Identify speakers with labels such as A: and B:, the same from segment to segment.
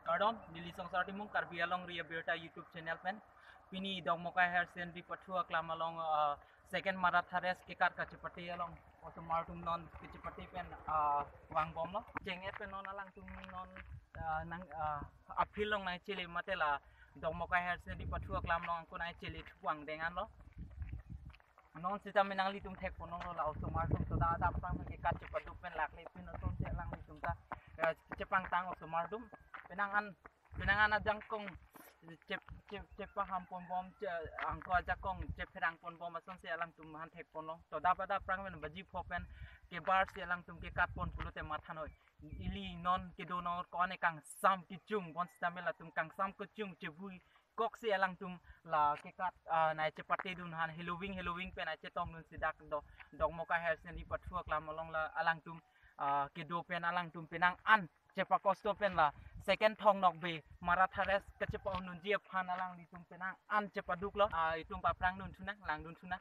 A: Pardon, nili songsar timung karbi along ria berta YouTube channel pen. Pini Dokmoka hair sendri pathua klam along second Marathan race ke kar kachipati along. Oto martum non kachipati pen wang bom lo. Jenget pen non alang tum non nang apil long nai chili matela Dokmoka hair sendri pathua klam long ko nai chili wang dengan lo. Non sita menang litum tek ponong lo la oto martum to da prang ke kachipatu pen lakle pin oto se lang litum ta cepang tang oto martum. Penangan jangkong cep paham pon bom angko jakong cep perang pon bom ason se alang tum han thek pon long to dapat prang men baji phopen ke bar se alang tum ke kat pon pulute mathan hoy ili non ke do nor ko ne kang sam ki chung bon stamela tum kang sam ko chung chebui kok se alang tum la ke kat nai cepati dun han Halloween pen ache tong nun sidak do Dokmoka hair sendi pathua klam long la alang tum ke do pen alang tum penang an cepa kosto pen la second Thong Nokbe Marathan kecepa nun dia phan alang di tum penang an cepa duk lo itum pa prang nun tuna lang dun tuna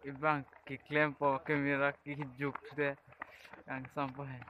A: Ibang kiklem po kamera ki juk de ang sampai